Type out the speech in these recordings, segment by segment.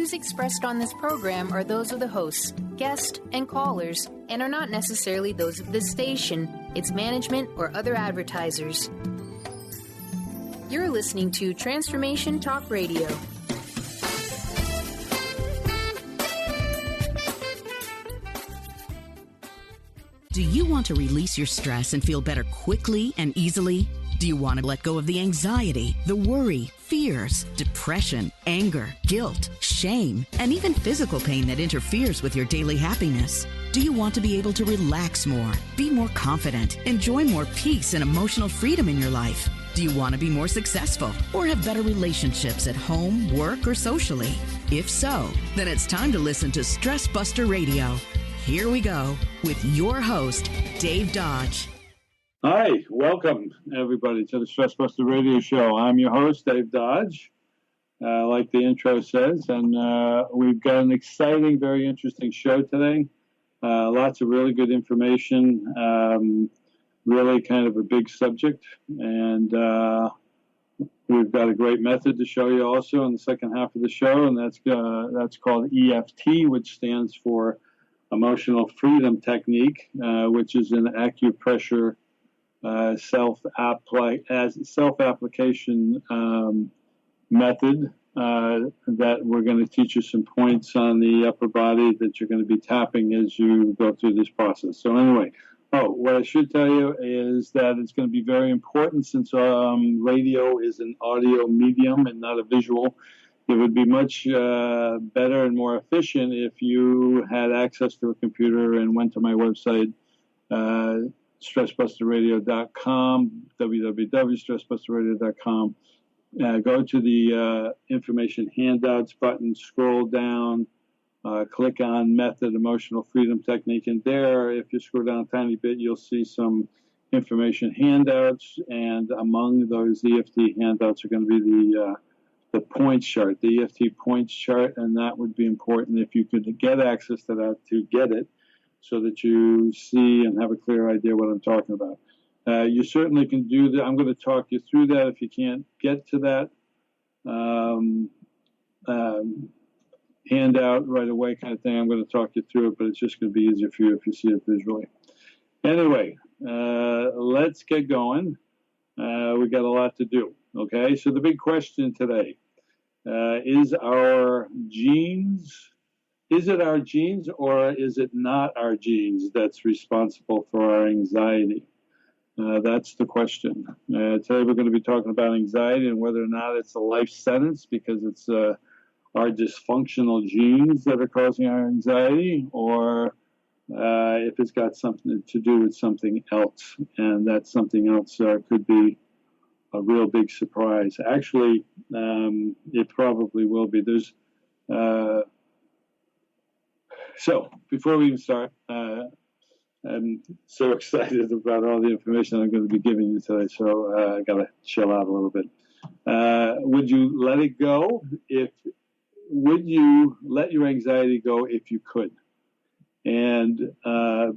views expressed on this program are those of the hosts, guests, and callers, and are not necessarily those of this station, its management, or other advertisers. You're listening to Transformation Talk Radio. Do you want to release your stress and feel better quickly and easily? Do you want to let go of the anxiety, the worry, fears, depression, anger, guilt, shame, and even physical pain that interferes with your daily happiness? Do you want to be able to relax more, be more confident, enjoy more peace and emotional freedom in your life? Do you want to be more successful or have better relationships at home, work, or socially? If so, then it's time to listen to Stress Buster Radio. Here we go with your host, Dave Dodge. Hi, welcome everybody to the Stress Buster Radio Show. I'm your host, Dave Dodge, like the intro says, and we've got an exciting, very interesting show today. Lots of really good information, really kind of a big subject, and we've got a great method to show you also in the second half of the show, and that's called E.F.T., which stands for Emotional Freedom Technique, which is an acupressure self-application method that we're going to teach you some points on the upper body that you're going to be tapping as you go through this process. So anyway, what I should tell you is that it's going to be very important since radio is an audio medium and not a visual. It would be much better and more efficient if you had access to a computer and went to my website, stressbusterradio.com, www.stressbusterradio.com. Go to the information handouts button, scroll down, click on Method Emotional Freedom Technique, and there, if you scroll down a tiny bit, you'll see some information handouts, and among those EFT handouts are going to be the points chart, the EFT points chart, and that would be important if you could get access to that to get it so that you see and have a clear idea what I'm talking about. You certainly can do that. I'm going to talk you through that if you can't get to that handout right away kind of thing. I'm going to talk you through it, but it's just going to be easier for you if you see it visually. Anyway, let's get going. We got a lot to do. Okay, so the big question today, is it our genes or is it not our genes that's responsible for our anxiety? That's the question. Today we're going to be talking about anxiety and whether or not it's a life sentence because it's our dysfunctional genes that are causing our anxiety, or if it's got something to do with something else, and that something else could be a real big surprise. Actually, it probably will be. So before we even start, I'm so excited about all the information I'm going to be giving you today, so I got to chill out a little bit. Would you let it go? Would you let your anxiety go if you could, and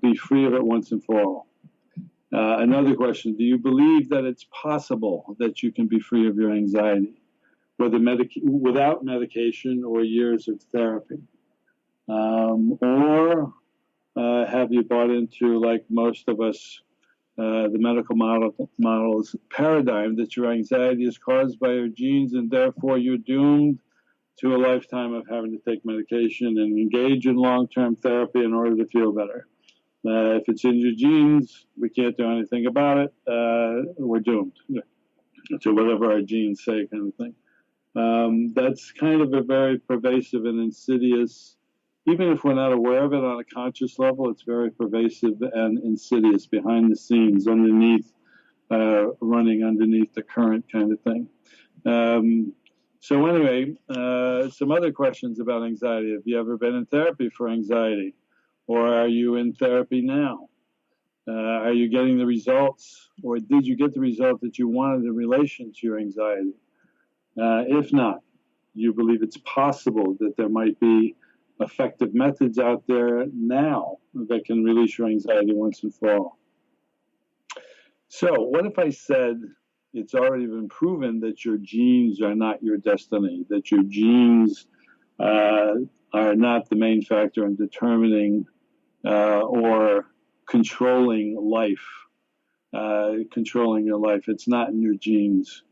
be free of it once and for all? Another question, do you believe that it's possible that you can be free of your anxiety, whether without medication or years of therapy? Or have you bought into, like most of us, the medical model's paradigm that your anxiety is caused by your genes and therefore you're doomed to a lifetime of having to take medication and engage in long-term therapy in order to feel better? If it's in your genes, we can't do anything about it. We're doomed to whatever our genes say, kind of thing. That's kind of a very pervasive and insidious, even if we're not aware of it on a conscious level, it's very pervasive and insidious behind the scenes, underneath, running underneath the current kind of thing. So anyway, some other questions about anxiety. Have you ever been in therapy for anxiety? Or are you in therapy now? Are you getting the results, or did you get the result that you wanted in relation to your anxiety? If not, you believe it's possible that there might be effective methods out there now that can release your anxiety once and for all. So what if I said it's already been proven that your genes are not your destiny, that your genes are not the main factor in determining or controlling life. Controlling your life. It's not in your genes.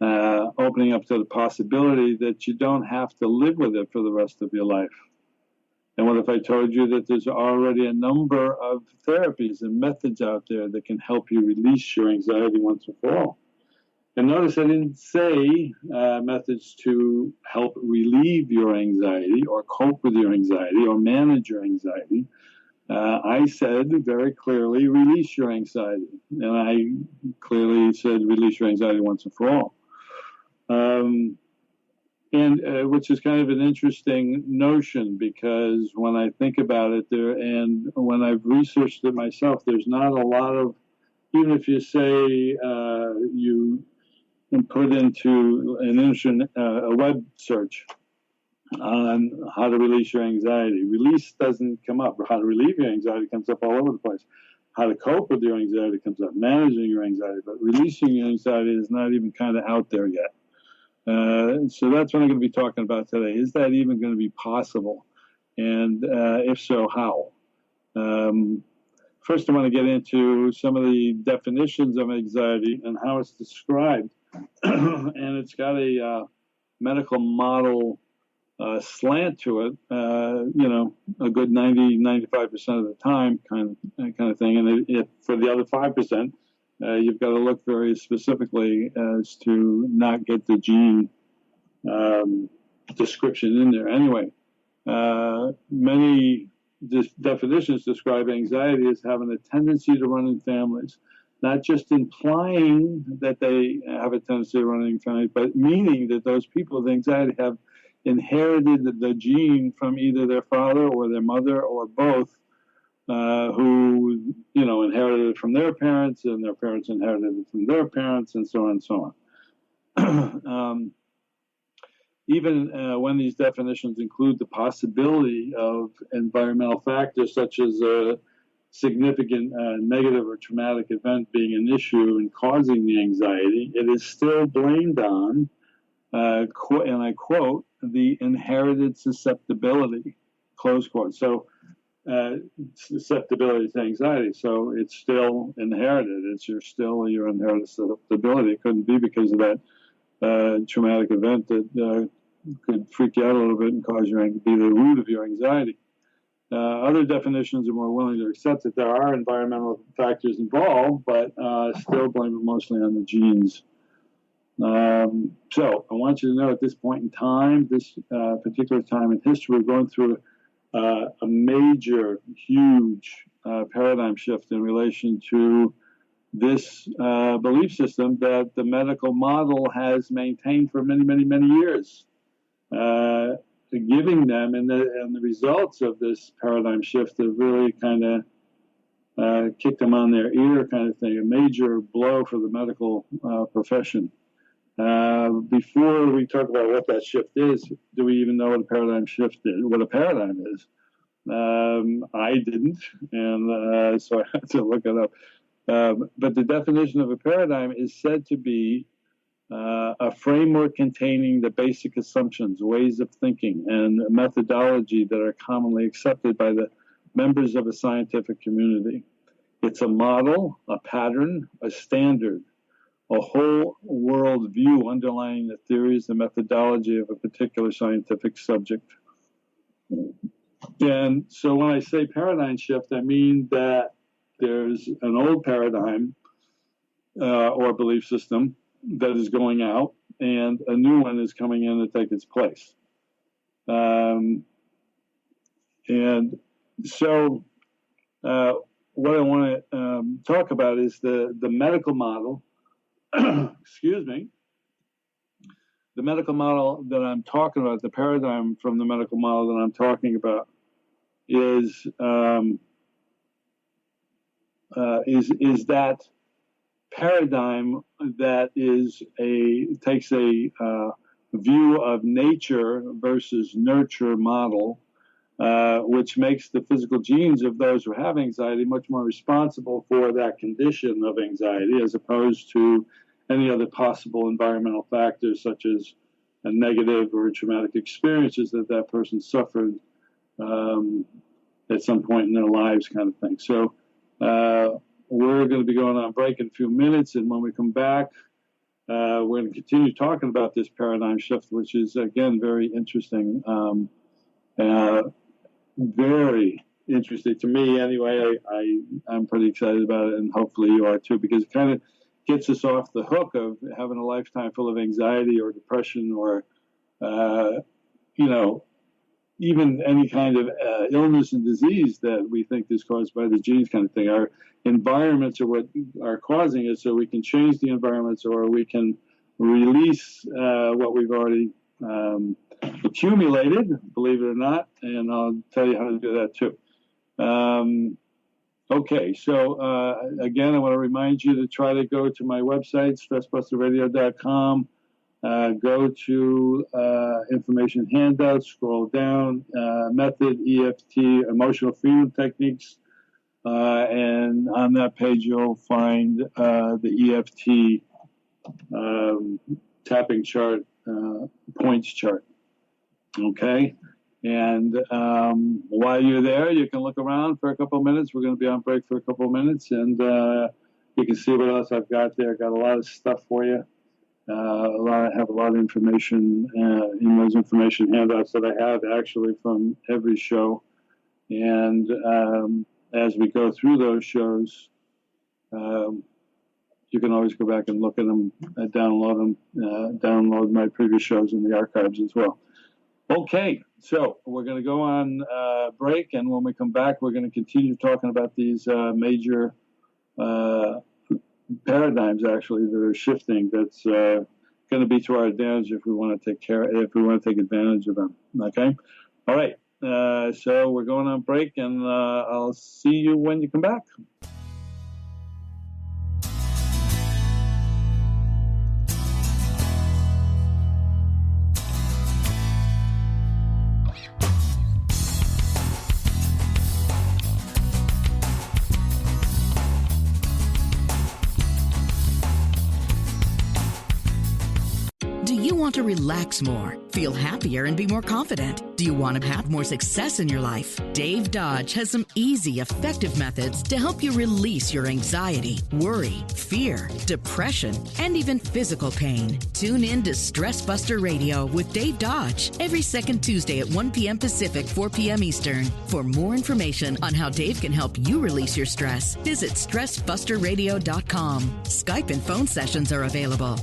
Opening up to the possibility that you don't have to live with it for the rest of your life. And what if I told you that there's already a number of therapies and methods out there that can help you release your anxiety once and for all? And notice I didn't say methods to help relieve your anxiety or cope with your anxiety or manage your anxiety. I said very clearly, release your anxiety. And I clearly said, release your anxiety once and for all. Which is kind of an interesting notion, because when I think about it there, and when I've researched it myself, there's not a lot of, even if you say you put into a web search on how to release your anxiety, release doesn't come up. How to relieve your anxiety comes up all over the place. How to cope with your anxiety comes up. Managing your anxiety, but releasing your anxiety is not even kind of out there yet. So that's what I'm going to be talking about today. Is that even going to be possible? And if so, how? First, I want to get into some of the definitions of anxiety and how it's described. And it's got a medical model slant to it, a good 95% of the time kind of thing. And if for the other 5%, you've got to look very specifically as to not get the gene description in there. Anyway, many definitions describe anxiety as having a tendency to run in families, not just implying that they have a tendency to run in families, but meaning that those people with anxiety have inherited the gene from either their father or their mother or both, who, inherited it from their parents, and their parents inherited it from their parents, and so on and so on. Even when these definitions include the possibility of environmental factors such as a significant negative or traumatic event being an issue and causing the anxiety, it is still blamed on, and I quote, the inherited susceptibility, close quote. So susceptibility to anxiety, so it's still inherited. It's still your inherited susceptibility. It couldn't be because of that traumatic event that could freak you out a little bit and cause be the root of your anxiety. Other definitions are more willing to accept that there are environmental factors involved, but still blame it mostly on the genes. So I want you to know at this point in time, this particular time in history, we're going through a major, huge paradigm shift in relation to this belief system that the medical model has maintained for many, many, many years. Giving them, and the results of this paradigm shift have really kind of kicked them on their ear, kind of thing, a major blow for the medical profession. Before we talk about what that shift is, do we even know what a paradigm shift is, what a paradigm is? I didn't, and so I had to look it up. But the definition of a paradigm is said to be a framework containing the basic assumptions, ways of thinking, and methodology that are commonly accepted by the members of a scientific community. It's a model, a pattern, a standard, a whole world view underlying the theories and methodology of a particular scientific subject. And so when I say paradigm shift, I mean that there's an old paradigm or belief system that is going out, and a new one is coming in to take its place. And so what I want to talk about is the medical model. Excuse me. The medical model that I'm talking about, the paradigm from the medical model that I'm talking about, is that paradigm that takes a view of nature versus nurture model, which makes the physical genes of those who have anxiety much more responsible for that condition of anxiety, as opposed to any other possible environmental factors such as negative or traumatic experiences that person suffered at some point in their lives, kind of thing. So we're going to be going on break in a few minutes, and when we come back, we're going to continue talking about this paradigm shift, which is, again, very interesting. Very interesting to me anyway. I'm pretty excited about it, and hopefully you are too, because it kind of gets us off the hook of having a lifetime full of anxiety or depression or, even any kind of illness and disease that we think is caused by the genes, kind of thing. Our environments are what are causing it, so we can change the environments, or we can release what we've already accumulated, believe it or not, and I'll tell you how to do that too. Okay, so again, I want to remind you to try to go to my website, stressbusterradio.com. Go to information handouts, scroll down, method, EFT, emotional freedom techniques, and on that page you'll find the EFT tapping chart, points chart. Okay, and while you're there, you can look around for a couple of minutes. We're going to be on break for a couple of minutes, and you can see what else I've got there. Got a lot of stuff for you. I have a lot of information in those information handouts that I have actually from every show. And as we go through those shows, you can always go back and look at them, download them, download my previous shows in the archives as well. Okay, so we're going to go on break, and when we come back, we're going to continue talking about these major paradigms actually that are shifting. That's going to be to our advantage if we want to take advantage of them. Okay, all right. So we're going on break, and I'll see you when you come back. Do you want to relax more, feel happier, and be more confident? Do you want to have more success in your life? Dave Dodge has some easy, effective methods to help you release your anxiety, worry, fear, depression, and even physical pain. Tune in to Stress Buster Radio with Dave Dodge every second Tuesday at 1 p.m. Pacific, 4 p.m. Eastern. For more information on how Dave can help you release your stress, visit StressBusterRadio.com. Skype and phone sessions are available.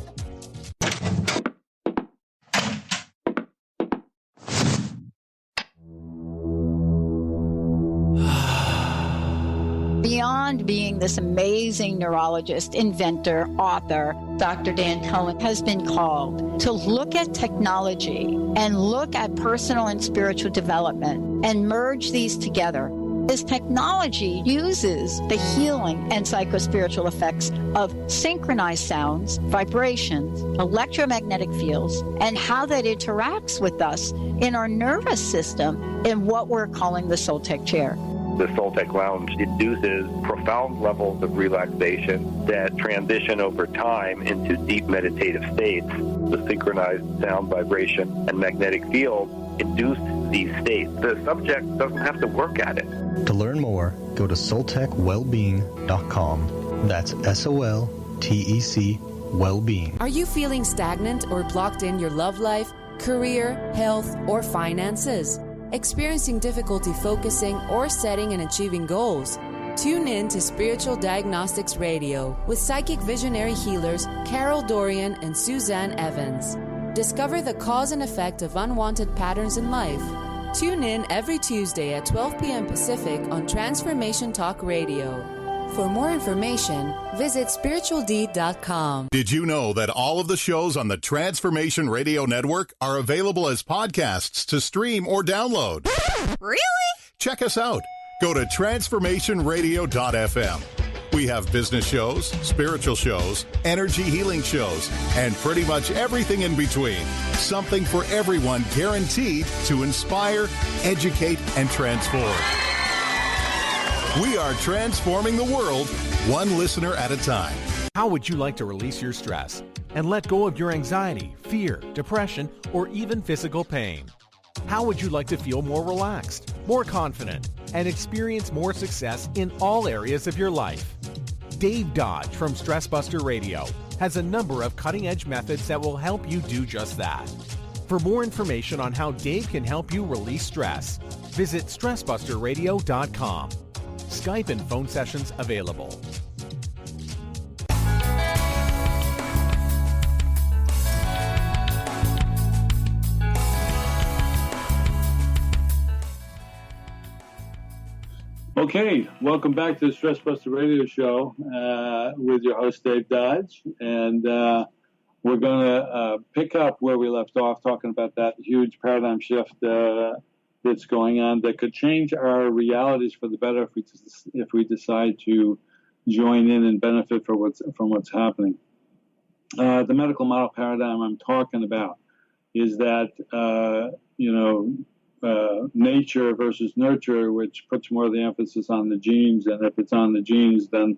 Beyond being this amazing neurologist, inventor, author, Dr. Dan Cohen has been called to look at technology and look at personal and spiritual development and merge these together. This technology uses the healing and psychospiritual effects of synchronized sounds, vibrations, electromagnetic fields, and how that interacts with us in our nervous system in what we're calling the Soul Tech chair. The Soul Tech Lounge induces profound levels of relaxation that transition over time into deep meditative states. The synchronized sound, vibration, and magnetic field induce these states. The subject doesn't have to work at it. To learn more, go to SoulTechWellbeing.com. That's SOLTEC Wellbeing. Are you feeling stagnant or blocked in your love life, career, health, or finances? Experiencing difficulty focusing or setting and achieving goals? Tune in to Spiritual Diagnostics Radio with psychic visionary healers Carol Dorian and Suzanne Evans. Discover the cause and effect of unwanted patterns in life. Tune in every Tuesday at 12 p.m. Pacific on Transformation Talk Radio. For more information, visit spiritualdeed.com. Did you know that all of the shows on the Transformation Radio Network are available as podcasts to stream or download? Really? Check us out. Go to transformationradio.fm. We have business shows, spiritual shows, energy healing shows, and pretty much everything in between. Something for everyone, guaranteed to inspire, educate, and transform. We are transforming the world, one listener at a time. How would you like to release your stress and let go of your anxiety, fear, depression, or even physical pain? How would you like to feel more relaxed, more confident, and experience more success in all areas of your life? Dave Dodge from Stress Buster Radio has a number of cutting-edge methods that will help you do just that. For more information on how Dave can help you release stress, visit StressBusterRadio.com. Skype and phone sessions available. Okay, welcome back to the Stress Buster Radio Show with your host, Dave Dodge. And we're going to pick up where we left off, talking about that huge paradigm shift that's going on that could change our realities for the better if we decide to join in and benefit from what's happening. The medical model paradigm I'm talking about is that, nature versus nurture, which puts more of the emphasis on the genes. And if it's on the genes, then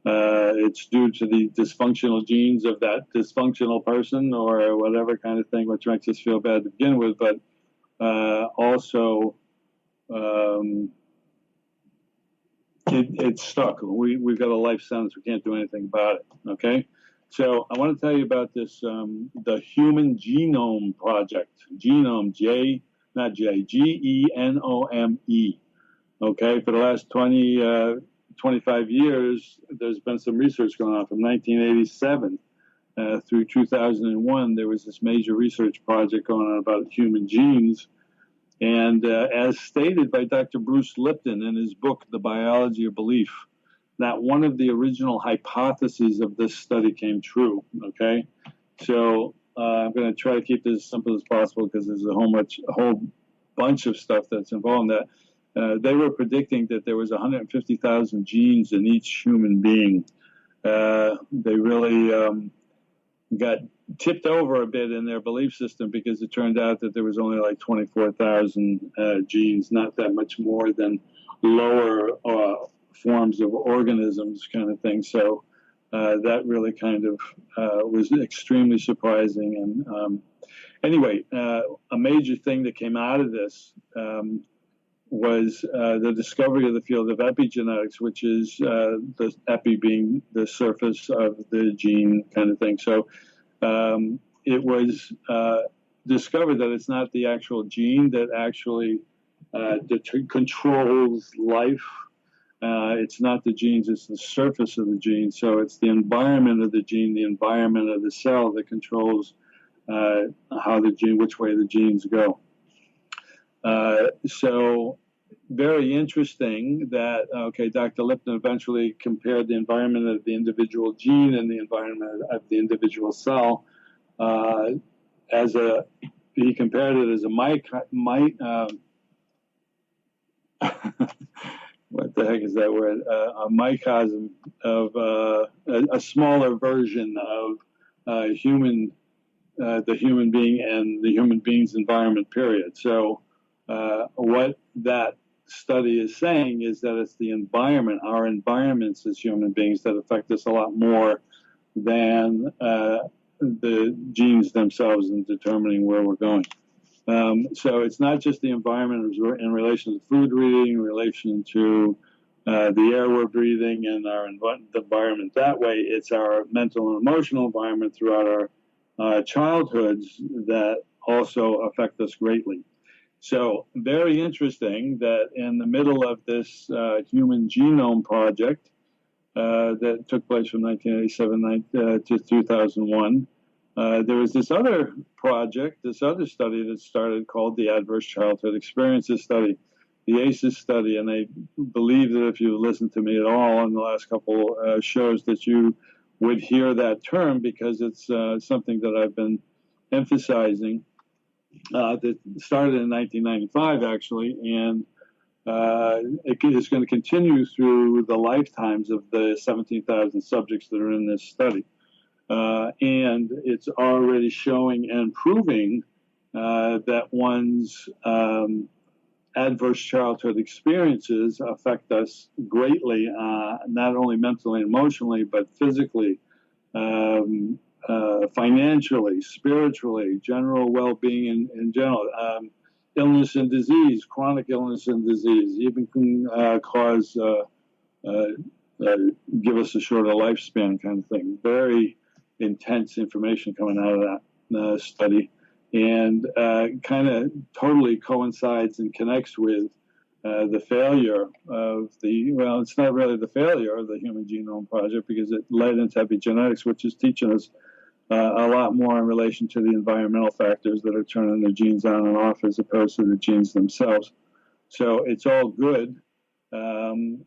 it's due to the dysfunctional genes of that dysfunctional person or whatever kind of thing, which makes us feel bad to begin with. But also, it's stuck. We've got a life sentence. We can't do anything about it. Okay? So I want to tell you about this, the Human Genome Project. Genome, Genome. Okay, for the last 25 years, there's been some research going on. From 1987 through 2001, there was this major research project going on about human genes. And as stated by Dr. Bruce Lipton in his book, The Biology of Belief, that one of the original hypotheses of this study came true. Okay, so I'm going to try to keep this as simple as possible because there's a whole bunch of stuff that's involved in that. They were predicting that there was 150,000 genes in each human being. They really got tipped over a bit in their belief system because it turned out that there was only like 24,000 genes, not that much more than lower forms of organisms kind of thing. So that really kind of was extremely surprising. And anyway, a major thing that came out of this was the discovery of the field of epigenetics, which is the epi being the surface of the gene kind of thing. So it was discovered that it's not the actual gene that actually controls life. It's not the genes, it's the surface of the gene. So it's the environment of the gene, the environment of the cell that controls which way the genes go. So very interesting that, Dr. Lipton eventually compared the environment of the individual gene and the environment of the individual cell he compared it as a what the heck is that word? A microcosm of a smaller version of the human being and the human being's environment, period. So what that study is saying is that it's the environment, our environments as human beings, that affect us a lot more than the genes themselves in determining where we're going. So it's not just the environment in relation to food we're eating, in relation to the air we're breathing and our environment that way. It's our mental and emotional environment throughout our childhoods that also affect us greatly. So very interesting that in the middle of this Human Genome Project that took place from 1987 to 2001, there was this other project, this other study that started called the Adverse Childhood Experiences Study, the ACEs study. And I believe that if you listened to me at all in the last couple shows that you would hear that term because it's something that I've been emphasizing that started in 1995, actually, and it is going to continue through the lifetimes of the 17,000 subjects that are in this study. And it's already showing and proving that one's adverse childhood experiences affect us greatly, not only mentally and emotionally, but physically financially, spiritually, general well-being in general. Illness and disease, chronic illness and disease, even can cause, give us a shorter lifespan kind of thing. Very intense information coming out of that study, and kind of totally coincides and connects with the failure of well, it's not really the failure of the Human Genome Project, because it led into epigenetics, which is teaching us a lot more in relation to the environmental factors that are turning the genes on and off as opposed to the genes themselves. So it's all good, and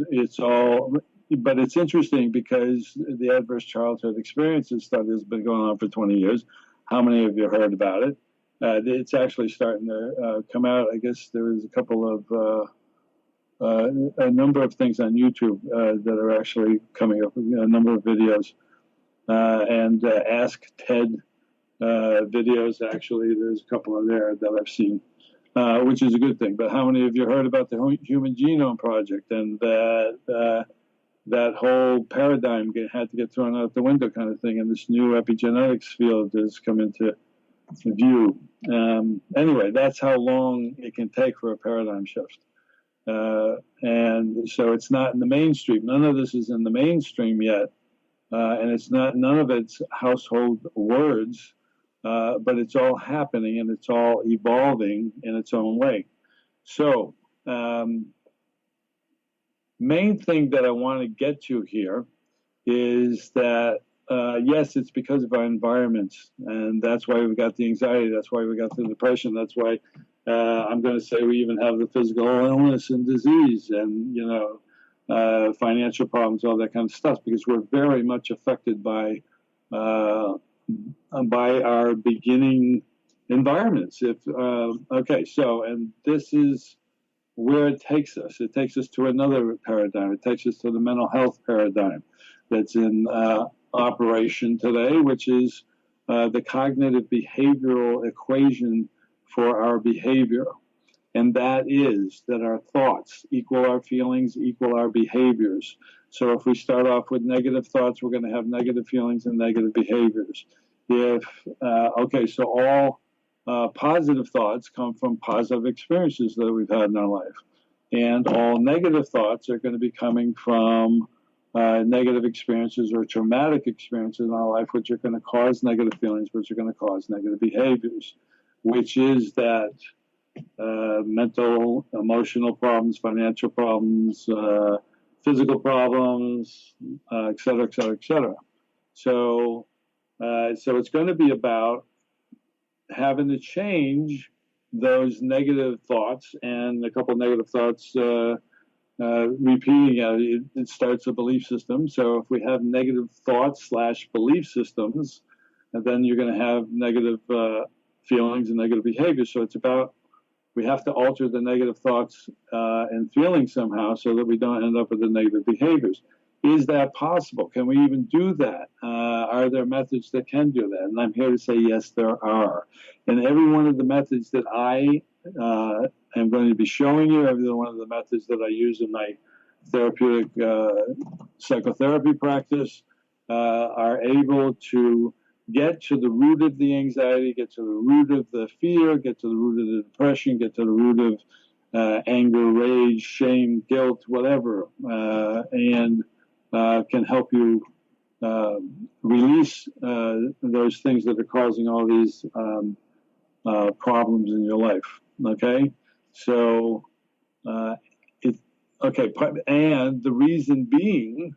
it's all, but it's interesting because the adverse childhood experiences study has been going on for 20 years. How many of you heard about it? It's actually starting to come out. I guess there is a couple of a number of things on YouTube that are actually coming up, a number of videos. And Ask Ted videos, actually, there's a couple of there that I've seen, which is a good thing. But how many of you heard about the Human Genome Project, and that whole paradigm had to get thrown out the window kind of thing, and this new epigenetics field has come into view. Anyway, that's how long it can take for a paradigm shift. And so it's not in the mainstream. None of this is in the mainstream yet. And it's not, none of it's household words, but it's all happening and it's all evolving in its own way. So, main thing that I want to get to here is that, yes, it's because of our environments, and that's why we've got the anxiety, that's why we got the depression, that's why I'm going to say we even have the physical illness and disease, and, you know, financial problems, all that kind of stuff, because we're very much affected by our beginning environments. Okay, so, and this is where it takes us. It takes us to another paradigm. It takes us to the mental health paradigm that's in operation today, which is the cognitive behavioral equation for our behavior. And that is that our thoughts equal our feelings, equal our behaviors. So if we start off with negative thoughts, we're going to have negative feelings and negative behaviors. Okay, so all positive thoughts come from positive experiences that we've had in our life. And all negative thoughts are going to be coming from negative experiences or traumatic experiences in our life, which are going to cause negative feelings, which are going to cause negative behaviors, which is that mental, emotional problems, financial problems, physical problems, et cetera, et cetera, et cetera. So it's going to be about having to change those negative thoughts, and a couple of negative thoughts repeating. It starts a belief system. So if we have negative thoughts / belief systems, and then you're going to have negative feelings and negative behaviors. So it's about, we have to alter the negative thoughts and feelings somehow so that we don't end up with the negative behaviors. Is that possible? Can we even do that? Are there methods that can do that? And I'm here to say, yes, there are. And every one of the methods that I am going to be showing you, every one of the methods that I use in my therapeutic psychotherapy practice are able to get to the root of the anxiety, get to the root of the fear, get to the root of the depression, get to the root of anger, rage, shame, guilt, whatever, and can help you release those things that are causing all these problems in your life. Okay? So, and the reason being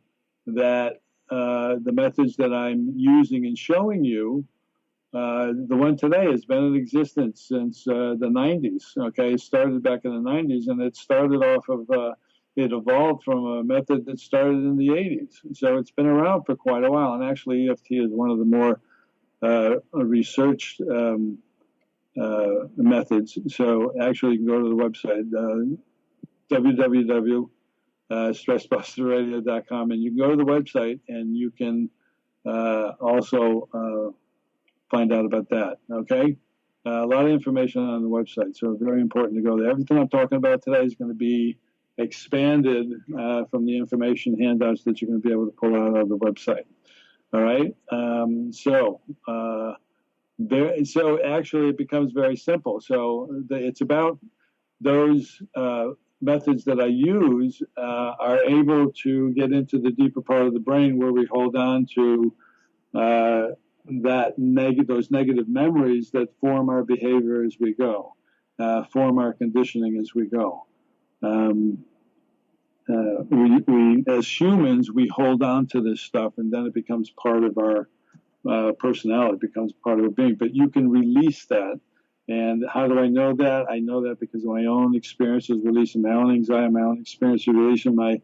that the methods that I'm using and showing you, the one today has been in existence since the 90s. Okay, it started back in the 90s, and it started off of, it evolved from a method that started in the 80s. So it's been around for quite a while, and actually EFT is one of the more researched methods. So actually you can go to the website, stressbusterradio.com, and you can go to the website and you can also find out about that. Okay, a lot of information on the website, so very important to go there. Everything I'm talking about today is going to be expanded from the information handouts that you're going to be able to pull out of the website. All right. So actually it becomes very simple. So it's about those methods that I use are able to get into the deeper part of the brain where we hold on to those negative memories that form our behavior as we go, form our conditioning as we go. We as humans, we hold on to this stuff, and then it becomes part of our personality, becomes part of our being. But you can release that. And how do I know that? I know that because of my own experiences, releasing my own anxiety, my own experience, releasing my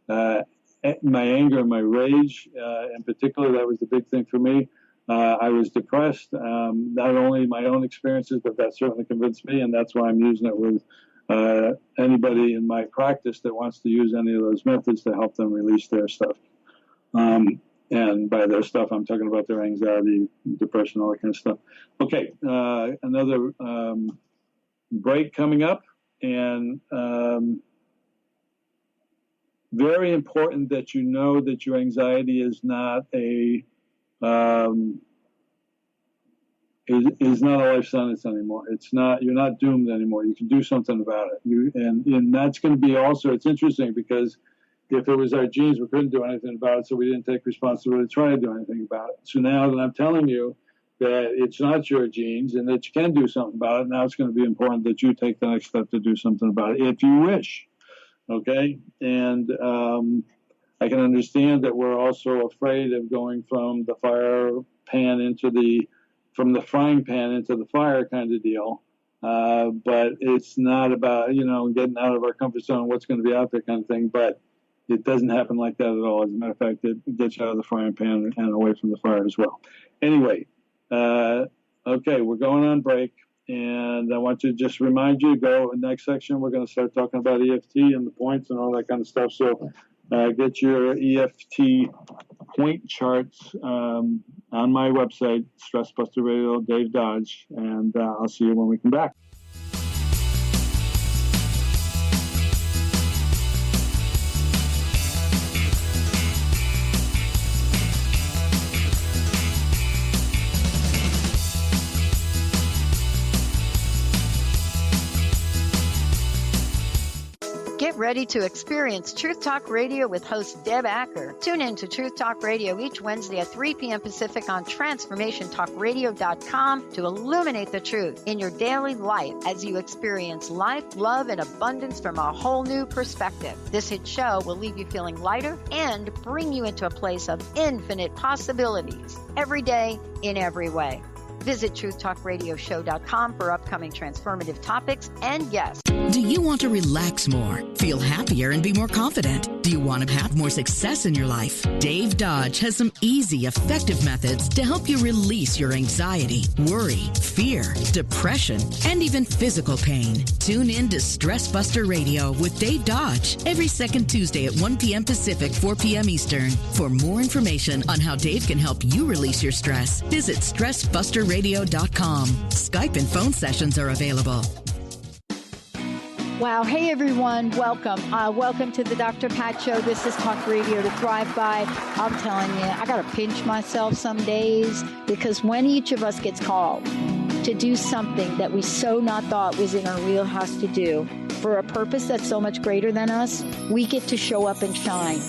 anger and my rage. In particular, that was the big thing for me. I was depressed, not only my own experiences, but that certainly convinced me, and that's why I'm using it with anybody in my practice that wants to use any of those methods to help them release their stuff. And by their stuff, I'm talking about their anxiety, depression, all that kind of stuff. Okay, another break coming up, and very important that you know that your anxiety is not a is not a life sentence anymore. It's not. You're not doomed anymore. You can do something about it. And that's going to be also. It's interesting because if it was our genes, we couldn't do anything about it, so we didn't take responsibility to try to do anything about it. So now that I'm telling you that it's not your genes and that you can do something about it, now it's going to be important that you take the next step to do something about it, if you wish. Okay? And I can understand that we're also afraid of going from the frying pan into the fire kind of deal. But it's not about, getting out of our comfort zone, what's going to be out there kind of thing. But it doesn't happen like that at all. As a matter of fact, it gets you out of the frying pan and away from the fire as well. Anyway, okay, we're going on break. And I want to just remind you, go in the next section, we're going to start talking about EFT and the points and all that kind of stuff. So get your EFT point charts on my website, Stress Buster Radio, Dave Dodge, and I'll see you when we come back. Get ready to experience Truth Talk Radio with host Deb Acker. Tune in to Truth Talk Radio each Wednesday at 3 p.m. Pacific on TransformationTalkRadio.com to illuminate the truth in your daily life as you experience life, love, and abundance from a whole new perspective. This hit show will leave you feeling lighter and bring you into a place of infinite possibilities every day in every way. Visit TruthTalkRadioshow.com for upcoming transformative topics and guests. Do you want to relax more, feel happier, and be more confident? Do you want to have more success in your life? Dave Dodge has some easy, effective methods to help you release your anxiety, worry, fear, depression, and even physical pain. Tune in to Stress Buster Radio with Dave Dodge every second Tuesday at 1 p.m. Pacific, 4 p.m. Eastern. For more information on how Dave can help you release your stress, visit StressBusterRadio.com. Skype and phone sessions are available. Wow. Hey, everyone. Welcome. Welcome to the Dr. Pat Show. This is Talk Radio to Thrive By. I'm telling you, I got to pinch myself some days because when each of us gets called to do something that we so not thought was in our wheelhouse to do for a purpose that's so much greater than us, we get to show up and shine.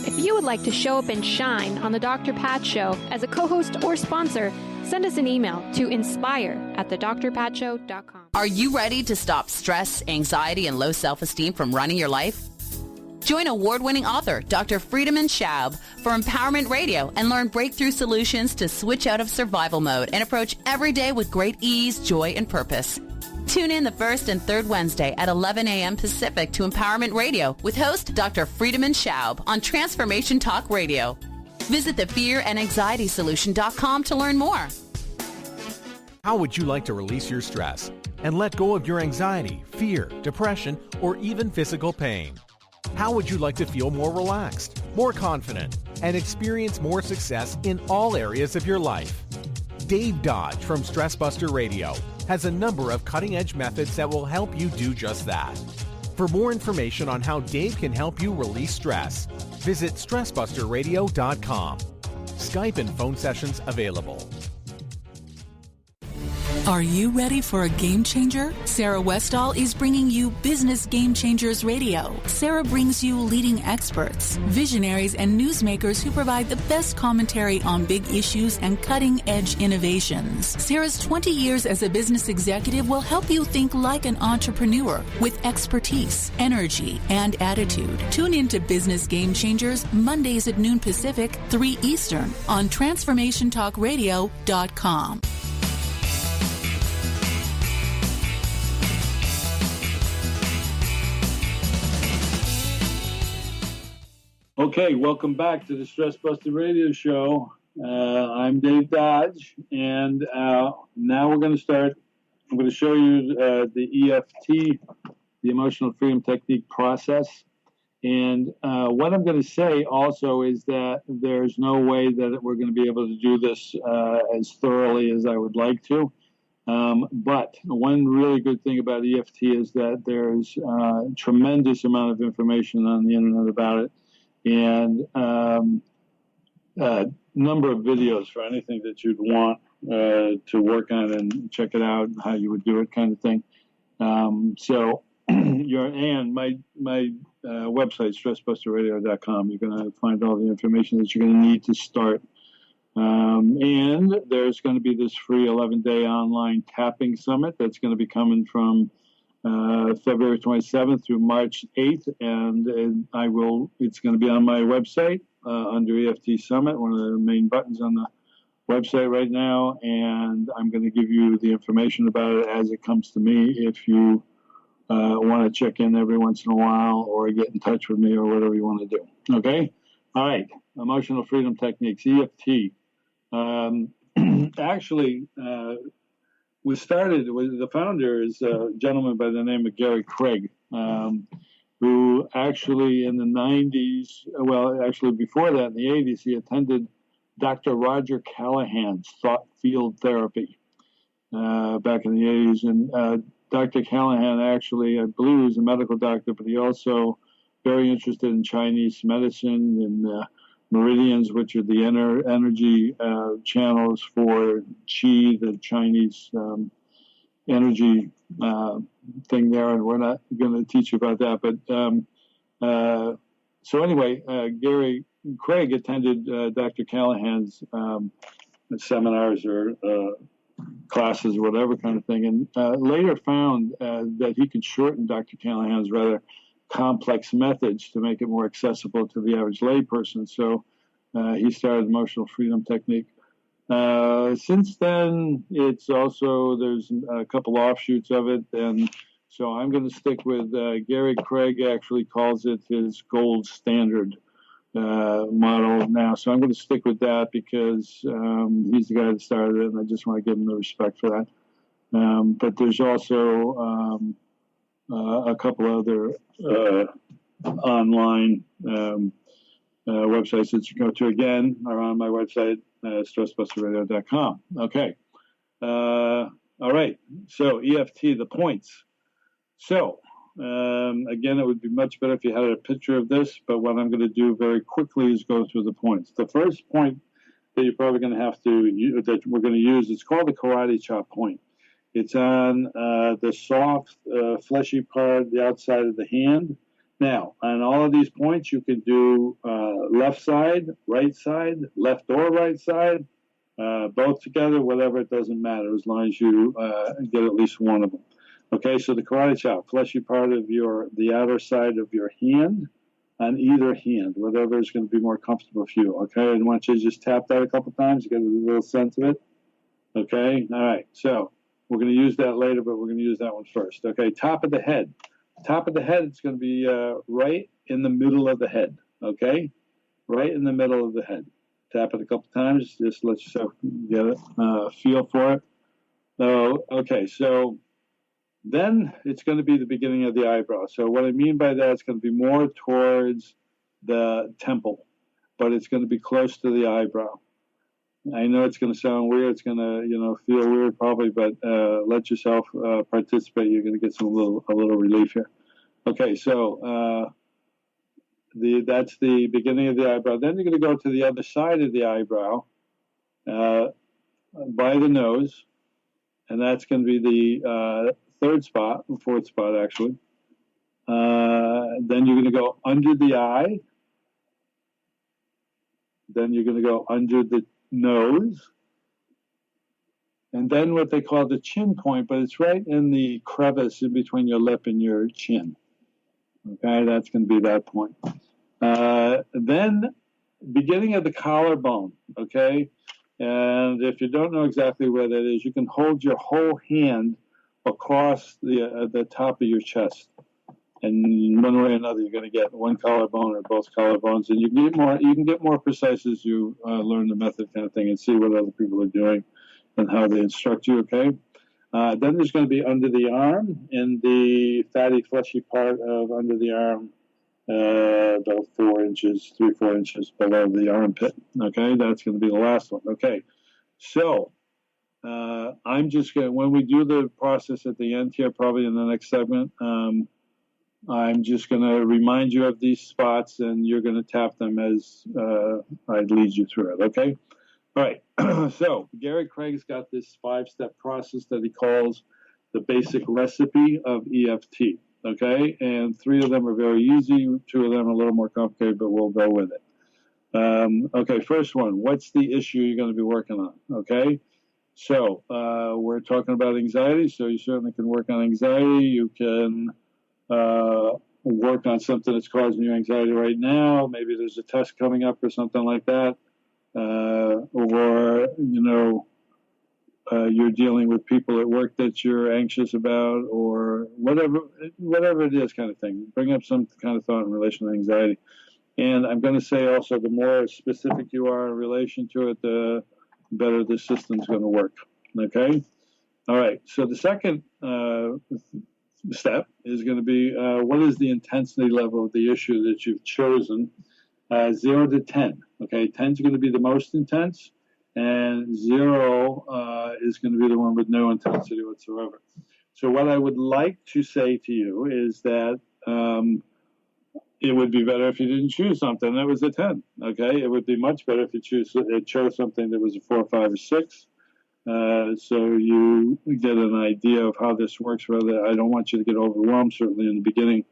If you would like to show up and shine on the Dr. Pat Show as a co-host or sponsor, send us an email to inspire@thedrpatshow.com. Are you ready to stop stress, anxiety, and low self-esteem from running your life? Join award-winning author Dr. Friedemann Schaub for Empowerment Radio and learn breakthrough solutions to switch out of survival mode and approach every day with great ease, joy, and purpose. Tune in the first and third Wednesday at 11 a.m. Pacific to Empowerment Radio with host Dr. Friedemann Schaub on Transformation Talk Radio. Visit thefearandanxietysolution.com to learn more. How would you like to release your stress and let go of your anxiety, fear, depression, or even physical pain? How would you like to feel more relaxed, more confident, and experience more success in all areas of your life? Dave Dodge from Stress Buster Radio has a number of cutting-edge methods that will help you do just that. For more information on how Dave can help you release stress, visit StressBusterRadio.com. Skype and phone sessions available. Are you ready for a game changer? Sarah Westall is bringing you Business Game Changers Radio. Sarah brings you leading experts, visionaries, and newsmakers who provide the best commentary on big issues and cutting-edge innovations. Sarah's 20 years as a business executive will help you think like an entrepreneur with expertise, energy, and attitude. Tune in to Business Game Changers Mondays at noon Pacific, 3 Eastern on TransformationTalkRadio.com. Okay, welcome back to the Stress Buster Radio Show. I'm Dave Dodge, and now we're going to start. I'm going to show you the EFT, the Emotional Freedom Technique process. And what I'm going to say also is that there's no way that we're going to be able to do this as thoroughly as I would like to. But one really good thing about EFT is that there's a tremendous amount of information on the internet about it. And number of videos for anything that you'd want to work on and check it out, how you would do it, kind of thing. So my website, stressbusterradio.com, you're going to find all the information that you're going to need to start. And there's going to be this free 11-day online tapping summit that's going to be coming from February 27th through March 8th, and it's going to be on my website under EFT Summit, one of the main buttons on the website right now, and I'm going to give you the information about it as it comes to me if you want to check in every once in a while or get in touch with me or whatever you want to do. Okay? All right. Emotional Freedom Techniques, EFT. Actually, we started with the founder is a gentleman by the name of Gary Craig, who actually in the 90s, well, actually before that in the 80s, he attended Dr. Roger Callahan's thought field therapy back in the 80s. And Dr. Callahan actually, I believe he was a medical doctor, but he also very interested in Chinese medicine and meridians, which are the energy channels for qi, the Chinese energy thing there, and we're not going to teach you about that. But so anyway, Gary Craig attended Dr. Callahan's seminars or classes or whatever kind of thing, and later found that he could shorten Dr. Callahan's rather complex methods to make it more accessible to the average layperson. So he started Emotional Freedom Technique. Since then, there's a couple offshoots of it, and so I'm going to stick with Gary Craig actually calls it his gold standard model now. So I'm going to stick with that because he's the guy that started it, and I just want to give him the respect for that. But there's also a couple other online websites that you go to, again, are on my website, stressbusterradio.com. Okay. All right. So EFT, the points. So, again, it would be much better if you had a picture of this, but what I'm going to do very quickly is go through the points. The first point that you're probably going to have to, that we're going to use, it's called the karate chop point. It's on the soft, fleshy part, the outside of the hand. Now, on all of these points, you can do left side, left or right side, both together, whatever, it doesn't matter, as long as you get at least one of them. Okay, so the karate chop, fleshy part of the outer side of your hand, on either hand, whatever is going to be more comfortable for you. Okay, and once you just tap that a couple times, you get a little sense of it. Okay, all right, so we're going to use that later, but we're going to use that one first. Okay, top of the head. Top of the head, it's going to be right in the middle of the head, okay? Right in the middle of the head. Tap it a couple times, just let yourself get a feel for it. Okay, so then it's going to be the beginning of the eyebrow. So what I mean by that, it's going to be more towards the temple, but it's going to be close to the eyebrow. I know it's going to sound weird. It's going to, feel weird probably, but let yourself participate. You're going to get a little relief here. Okay, so that's the beginning of the eyebrow. Then you're going to go to the other side of the eyebrow by the nose, and that's going to be the fourth spot actually. Then you're going to go under the eye. Then you're going to go under the nose. And then what they call the chin point, but it's right in the crevice in between your lip and your chin. Okay, that's going to be that point. Then beginning of the collarbone, okay? And if you don't know exactly where that is, you can hold your whole hand across the top of your chest. And one way or another, you're going to get one collarbone or both collarbones. And you can get more precise as you learn the method kind of thing and see what other people are doing and how they instruct you, okay? Then there's going to be under the arm, in the fatty, fleshy part of under the arm, about 4 inches, 3-4 inches below the armpit, okay? That's going to be the last one, okay? So I'm just going to, when we do the process at the end here, probably in the next segment, I'm just going to remind you of these spots, and you're going to tap them as I lead you through it, okay? All right, so Gary Craig's got this 5-step process that he calls the basic recipe of EFT, okay? And 3 of them are very easy, 2 of them are a little more complicated, but we'll go with it. Okay, first one, what's the issue you're going to be working on, okay? So we're talking about anxiety, so you certainly can work on anxiety. You can work on something that's causing you anxiety right now. Maybe there's a test coming up or something like that. Or, you're dealing with people at work that you're anxious about, or whatever it is kind of thing. Bring up some kind of thought in relation to anxiety. And I'm going to say also, the more specific you are in relation to it, the better the system's going to work. Okay? All right. So the second step is going to be, what is the intensity level of the issue that you've chosen? 0 to 10. Okay, 10 is going to be the most intense, and 0 is going to be the one with no intensity whatsoever. So what I would like to say to you is that it would be better if you didn't choose something that was a 10. Okay, it would be much better if you chose something that was a 4, 5, or 6. So you get an idea of how this works. Rather, I don't want you to get overwhelmed, certainly in the beginning.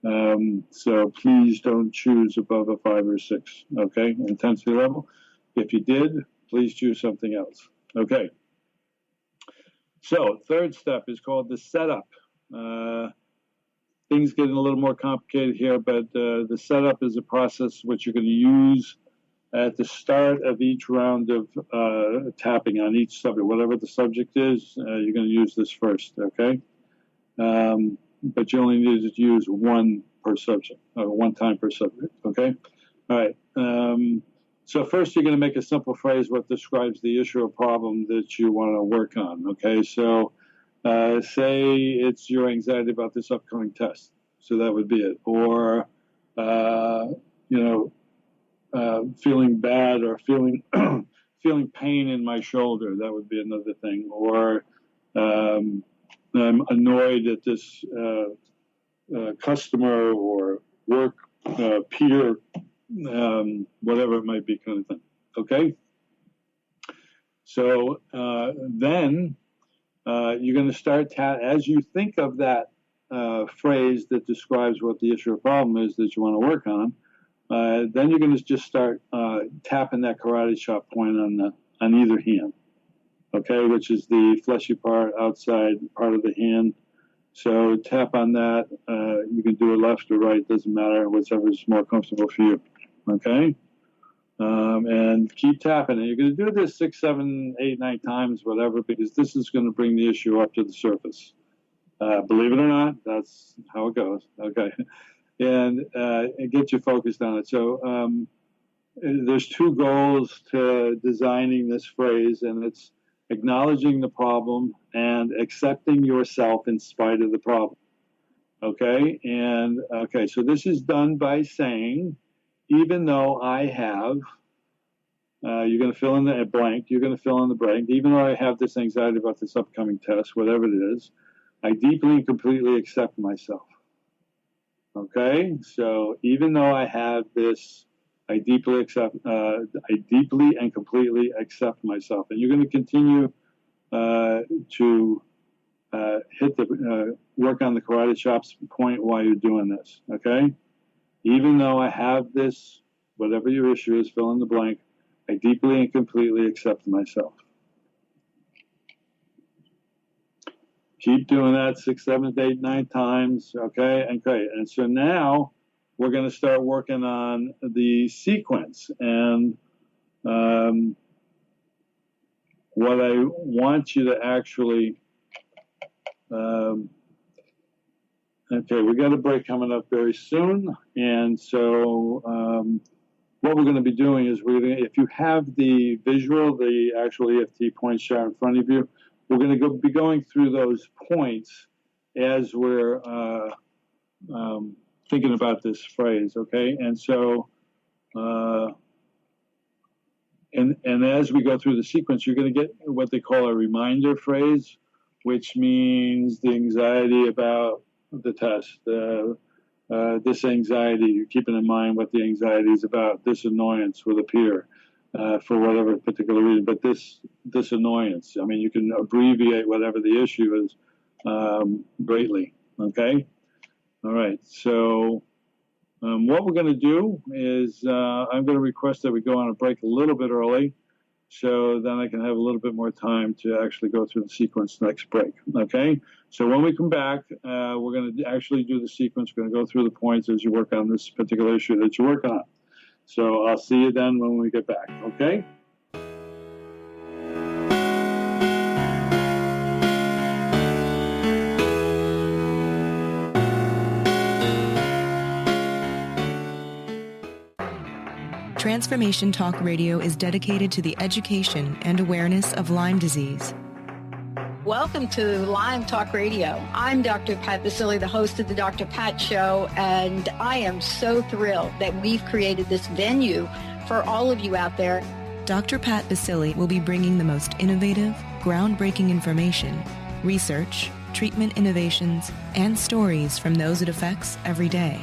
So please don't choose above a 5 or 6, okay, intensity level. If you did, please choose something else, okay. So third step is called the setup. Things getting a little more complicated here, but the setup is a process which you're going to use at the start of each round of tapping on each subject. Whatever the subject is, you're going to use this first, okay? But you only need to use one per subject, or one time per subject, okay? All right. So first you're going to make a simple phrase what describes the issue or problem that you want to work on, okay? So say it's your anxiety about this upcoming test. So that would be it. Or, feeling bad or feeling pain in my shoulder. That would be another thing. Or I'm annoyed at this customer or work peer, whatever it might be, kind of thing. Okay? So then you're going to start, as you think of that phrase that describes what the issue or problem is that you want to work on, then you're going to just start tapping that karate chop point on either hand. Okay, which is the fleshy part, outside part of the hand. So tap on that. You can do it left or right, doesn't matter, whichever's more comfortable for you. Okay? And keep tapping. And you're going to do this 6, 7, 8, 9 times, whatever, because this is going to bring the issue up to the surface. Believe it or not, that's how it goes. Okay? And get you focused on it. So there's 2 goals to designing this phrase, and it's acknowledging the problem and accepting yourself in spite of the problem. Okay? And, okay, so this is done by saying, even though I have, you're going to fill in the blank, you're going to fill in the blank, even though I have this anxiety about this upcoming test, whatever it is, I deeply and completely accept myself. Okay, so even though I have this, I deeply and completely accept myself. And you're going to continue to hit the work on the karate chops point while you're doing this. Okay, even though I have this, whatever your issue is, fill in the blank, I deeply and completely accept myself. Keep doing that 6, 7, 8, 9 times, okay? And so now we're going to start working on the sequence. And what I want you to actually, okay, we got a break coming up very soon. And so what we're going to be doing is if you have the visual, the actual EFT point chart in front of you, we're going to be going through those points as we're thinking about this phrase, okay? And so, and as we go through the sequence, you're going to get what they call a reminder phrase, which means the anxiety about the test, this anxiety, you're keeping in mind what the anxiety is about, this annoyance with a peer. For whatever particular reason, but this annoyance, I mean, you can abbreviate whatever the issue is greatly, okay? All right, so what we're going to do is I'm going to request that we go on a break a little bit early so then I can have a little bit more time to actually go through the sequence next break, okay? So when we come back, we're going to actually do the sequence. We're going to go through the points as you work on this particular issue that you're working on. So I'll see you then when we get back, okay? Transformation Talk Radio is dedicated to the education and awareness of Lyme disease. Welcome to Lyme Talk Radio. I'm Dr. Pat Basile, the host of the Dr. Pat Show, and I am so thrilled that we've created this venue for all of you out there. Dr. Pat Basile will be bringing the most innovative, groundbreaking information, research, treatment innovations, and stories from those it affects every day.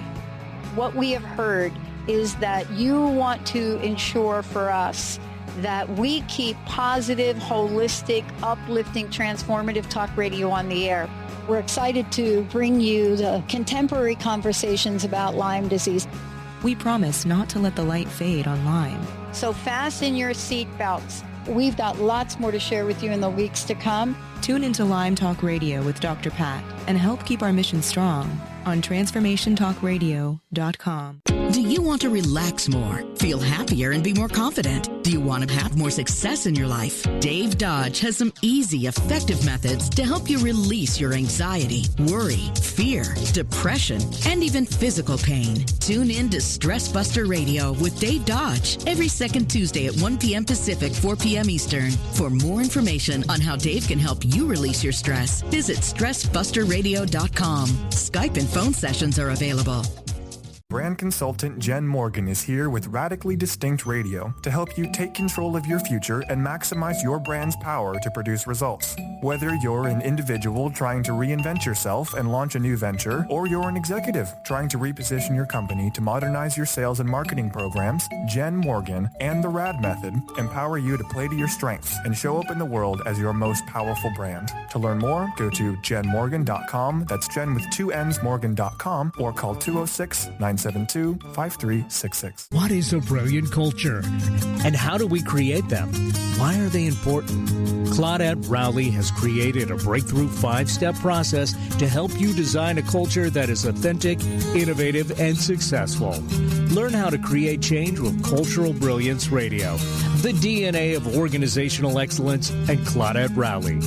What we have heard is that you want to ensure for us that we keep positive, holistic, uplifting, transformative talk radio on the air. We're excited to bring you the contemporary conversations about Lyme disease. We promise not to let the light fade on Lyme. So fasten your seatbelts. We've got lots more to share with you in the weeks to come. Tune into Lyme Talk Radio with Dr. Pat and help keep our mission strong on TransformationTalkRadio.com. Do you want to relax more, feel happier, and be more confident? Do you want to have more success in your life? Dave Dodge has some easy, effective methods to help you release your anxiety, worry, fear, depression, and even physical pain. Tune in to Stress Buster Radio with Dave Dodge every second Tuesday at 1 p.m. Pacific, 4 p.m. Eastern. For more information on how Dave can help you release your stress, visit StressBusterRadio.com. Skype and phone sessions are available. Brand consultant Jen Morgan is here with Radically Distinct Radio to help you take control of your future and maximize your brand's power to produce results. Whether you're an individual trying to reinvent yourself and launch a new venture, or you're an executive trying to reposition your company to modernize your sales and marketing programs, Jen Morgan and the RAD Method empower you to play to your strengths and show up in the world as your most powerful brand. To learn more, go to jenmorgan.com, that's Jen with 2 N's, Morgan.com, or call 206-972-5366. What is a brilliant culture? And how do we create them? Why are they important? Claudette Rowley has created a breakthrough 5-step process to help you design a culture that is authentic, innovative, and successful. Learn how to create change with Cultural Brilliance Radio, the DNA of organizational excellence, and Claudette Rowley.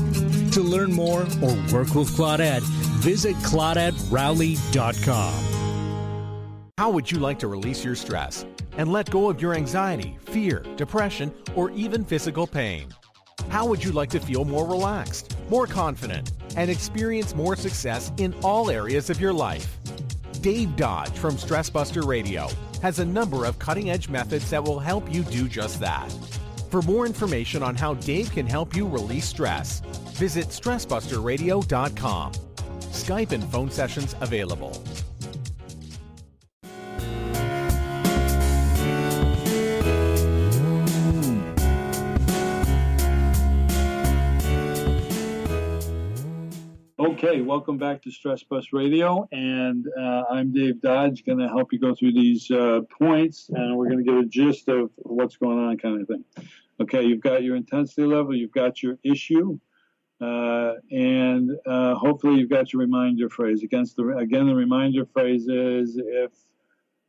To learn more or work with Claudette, visit ClaudetteRowley.com. How would you like to release your stress and let go of your anxiety, fear, depression, or even physical pain? How would you like to feel more relaxed, more confident, and experience more success in all areas of your life? Dave Dodge from Stress Buster Radio has a number of cutting-edge methods that will help you do just that. For more information on how Dave can help you release stress, visit StressBusterRadio.com. Skype and phone sessions available. Okay, welcome back to Stress Bus Radio, and I'm Dave Dodge, going to help you go through these points, and we're going to get a gist of what's going on, kind of thing. Okay, you've got your intensity level, you've got your issue, and hopefully you've got your reminder phrase. Again, the reminder phrase is if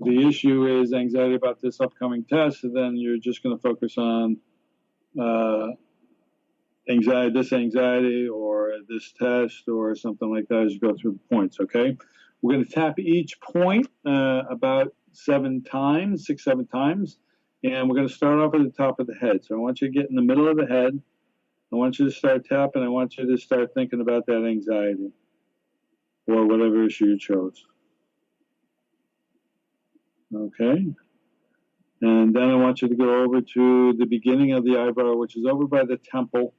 the issue is anxiety about this upcoming test, then you're just going to focus on anxiety or this test or something like that as you go through the points, okay? We're going to tap each point about 7 times, 6-7 times, and we're going to start off at the top of the head. So I want you to get in the middle of the head. I want you to start tapping. I want you to start thinking about that anxiety or whatever issue you chose. Okay? And then I want you to go over to the beginning of the eyebrow, which is over by the temple.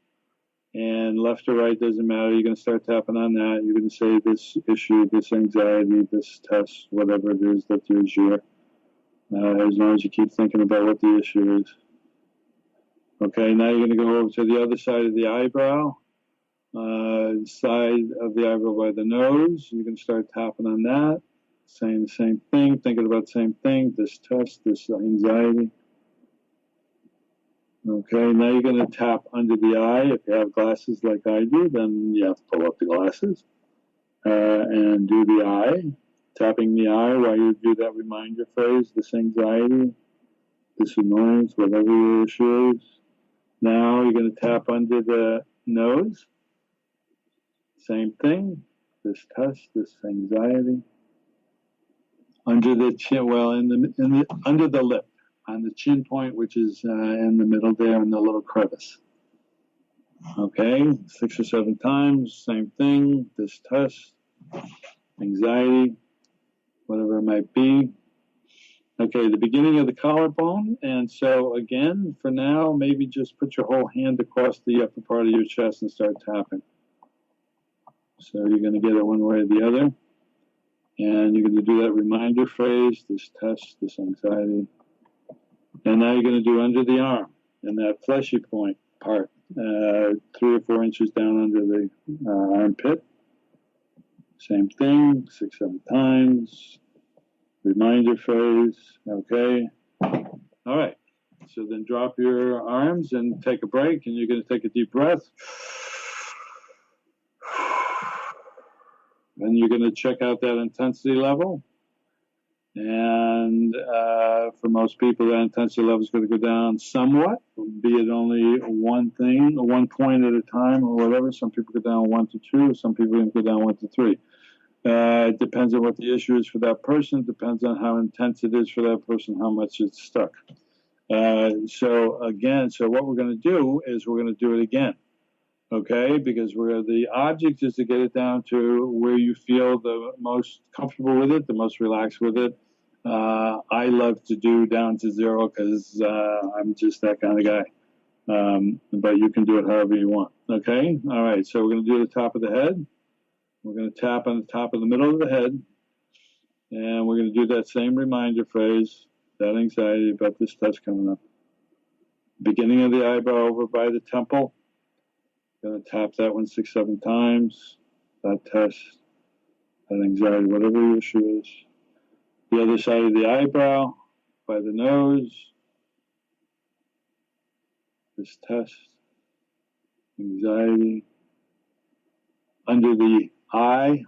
And left or right, doesn't matter. You're going to start tapping on that. You're going to say this issue, this anxiety, this test, whatever it is that is your, as long as you keep thinking about what the issue is. Okay, now you're going to go over to the other side of the eyebrow, side of the eyebrow by the nose. You can start tapping on that, saying the same thing, thinking about the same thing, this test, this anxiety. Okay, now you're going to tap under the eye. If you have glasses like I do, then you have to pull up the glasses and do the eye, tapping the eye while you do that reminder phrase, this anxiety, this annoyance, whatever your issue is. Now you're going to tap under the nose. Same thing, this test, this anxiety. Under the chin, well, under the lip. On the chin point, which is in the middle there in the little crevice. Okay, 6 or 7 times, same thing, this test, anxiety, whatever it might be. Okay, the beginning of the collarbone, and so again, for now, maybe just put your whole hand across the upper part of your chest and start tapping. So you're going to get it one way or the other, and you're going to do that reminder phrase, this test, this anxiety. And now you're going to do under the arm, in that fleshy point part, 3 or 4 inches down under the armpit. Same thing, 6-7 times. Reminder phrase, okay. All right, so then drop your arms and take a break, and you're going to take a deep breath. Then you're going to check out that intensity level. And for most people, that intensity level is going to go down somewhat, be it only one thing, 1 point at a time or whatever. Some people go down 1 to 2, some people even go down 1 to 3. It depends on what the issue is for that person. It depends on how intense it is for that person, how much it's stuck. So what we're going to do is we're going to do it again. Okay, because the object is to get it down to where you feel the most comfortable with it, the most relaxed with it. I love to do down to 0 because I'm just that kind of guy. But you can do it however you want. Okay, all right, so we're going to do the top of the head. We're going to tap on the top of the middle of the head. And we're going to do that same reminder phrase, that anxiety about this test coming up. Beginning of the eyebrow over by the temple. Going to tap that one 6-7 times. That test, that anxiety, whatever your issue is. The other side of the eyebrow, by the nose. This test, anxiety. Under the eye.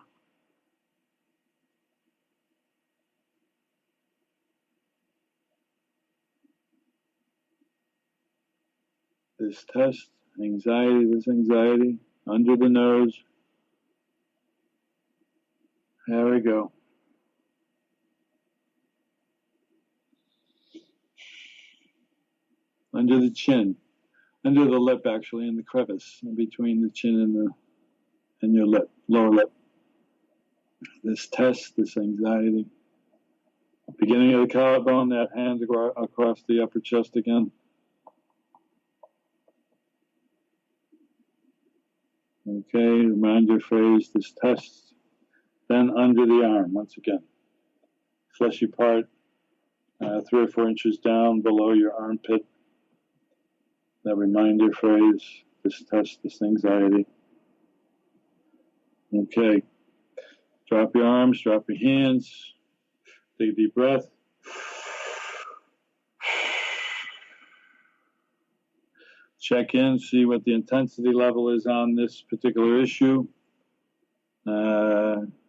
This test. Anxiety, this anxiety, under the nose. There we go. Under the chin, under the lip actually, in the crevice, in between the chin and your lip, lower lip. This test, this anxiety. Beginning of the collarbone, that hand across the upper chest again. Okay, reminder phrase, this test. Then under the arm, once again. Fleshy part, 3 or 4 inches down below your armpit. That reminder phrase, this test, this anxiety. Okay. Drop your arms, drop your hands. Take a deep breath. Check in, see what the intensity level is on this particular issue.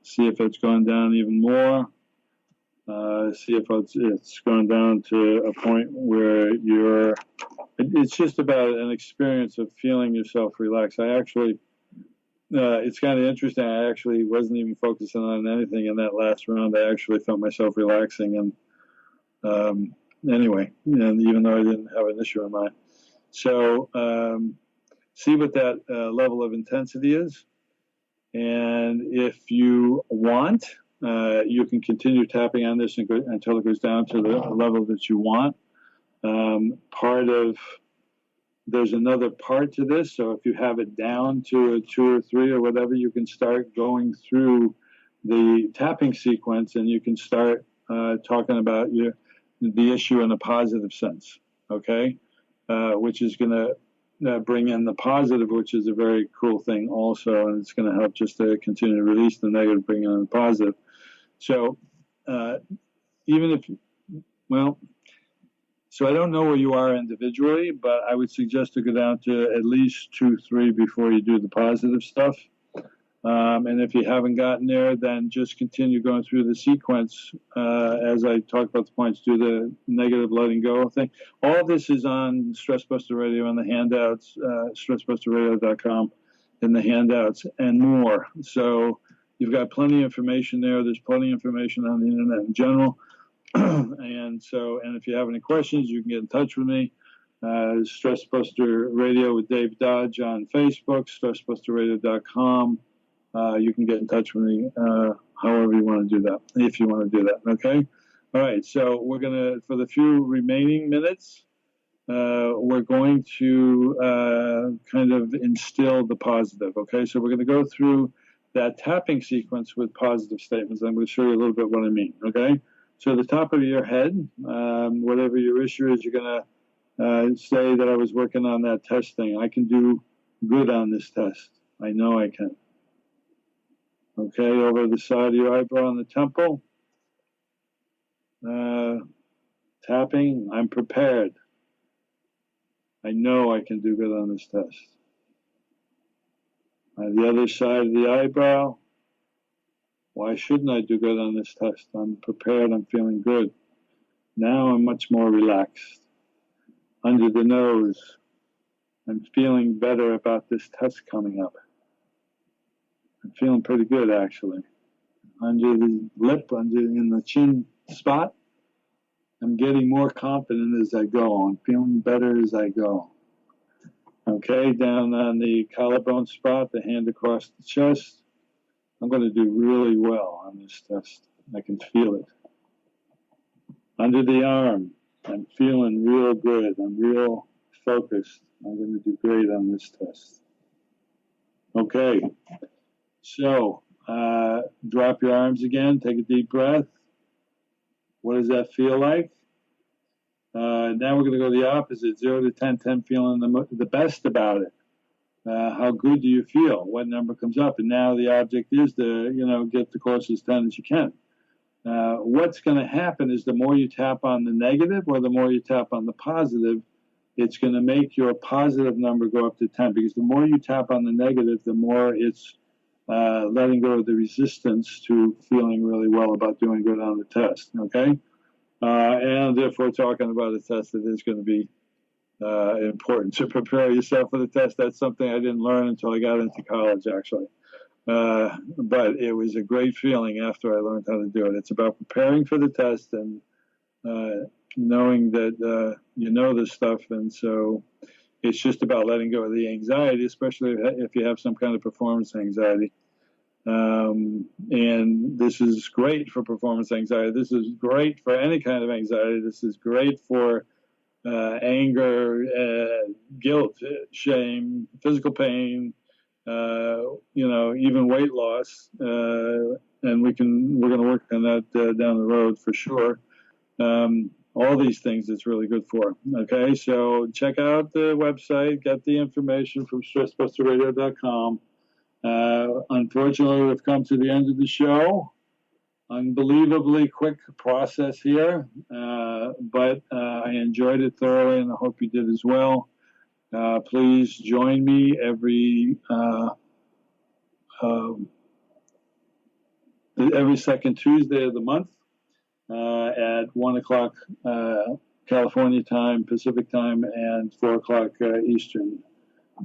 See if it's going down even more. See if it's going down to a point where it's just about an experience of feeling yourself relax. It's kind of interesting. I actually wasn't even focusing on anything in that last round. I actually felt myself relaxing. And anyway, and even though I didn't have an issue in mind. So see what that level of intensity is. And if you want, you can continue tapping on this until it goes down to the level that you want. There's another part to this, so if you have it down to a 2 or 3 or whatever, you can start going through the tapping sequence, and you can start talking about the issue in a positive sense, okay? Which is going to bring in the positive, which is a very cool thing also, and it's going to help just to continue to release the negative, bring in the positive. So so I don't know where you are individually, but I would suggest to go down to at least 2, 3 before you do the positive stuff. And if you haven't gotten there, then just continue going through the sequence as I talk about the points, do the negative letting go thing. All of this is on Stress Buster Radio and the handouts, stressbusterradio.com in the handouts and more. So you've got plenty of information there. There's plenty of information on the internet in general. And if you have any questions, you can get in touch with me. Stress Buster Radio with Dave Dodge on Facebook, stressbusterradio.com. You can get in touch with me however you want to do that, if you want to do that, okay? All right, so we're going to, for the few remaining minutes, we're going to kind of instill the positive, okay? So we're going to go through that tapping sequence with positive statements. I'm going to show you a little bit what I mean, okay? So the top of your head, whatever your issue is, you're going to say that I was working on that test thing. I can do good on this test. I know I can. Okay, over the side of your eyebrow on the temple. Tapping, I'm prepared. I know I can do good on this test. The other side of the eyebrow. Why shouldn't I do good on this test? I'm prepared. I'm feeling good. Now I'm much more relaxed. Under the nose, I'm feeling better about this test coming up. I'm feeling pretty good, actually. Under the lip, in the chin spot, I'm getting more confident as I go. I'm feeling better as I go. Okay, down on the collarbone spot, the hand across the chest. I'm going to do really well on this test. I can feel it. Under the arm, I'm feeling real good. I'm real focused. I'm going to do great on this test. Okay, so drop your arms again. Take a deep breath. What does that feel like? Now we're going to go the opposite, 0 to 10, 10 feeling the best about it. How good do you feel? What number comes up? And now the object is to, get the closest 10 as you can. What's going to happen is the more you tap on the negative or the more you tap on the positive, it's going to make your positive number go up to 10, because the more you tap on the negative, the more it's letting go of the resistance to feeling really well about doing good on the test, okay? And if we're talking about a test that is going to be important to prepare yourself for the test, that's something I didn't learn until I got into college, actually. But it was a great feeling after I learned how to do it. It's about preparing for the test and knowing that you know this stuff, and so it's just about letting go of the anxiety, especially if you have some kind of performance anxiety. And this is great for performance anxiety. This is great for any kind of anxiety. This is great for anger, guilt, shame, physical pain, even weight loss. And we're going to work on that down the road for sure. All these things it's really good for. Okay, so check out the website, get the information from stressbusterradio.com. Unfortunately, we've come to the end of the show. Unbelievably quick process here, but I enjoyed it thoroughly, and I hope you did as well. Please join me every second Tuesday of the month at 1 o'clock California time, Pacific time, and 4 o'clock Eastern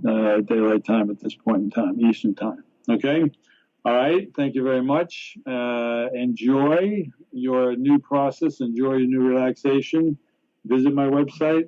Daylight Time at this point in time, Eastern Time. Okay? All right. Thank you very much. Enjoy your new process. Enjoy your new relaxation. Visit my website.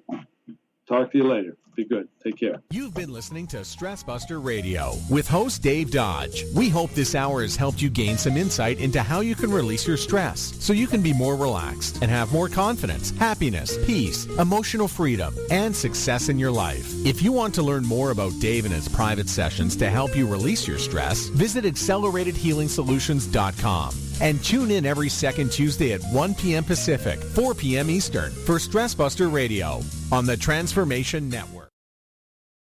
Talk to you later. Be good. Take care. You've been listening to Stress Buster Radio with host Dave Dodge. We hope this hour has helped you gain some insight into how you can release your stress so you can be more relaxed and have more confidence, happiness, peace, emotional freedom, and success in your life. If you want to learn more about Dave and his private sessions to help you release your stress, visit acceleratedhealingsolutions.com. And tune in every second Tuesday at 1 p.m. Pacific, 4 p.m. Eastern for Stress Buster Radio on the Transformation Network.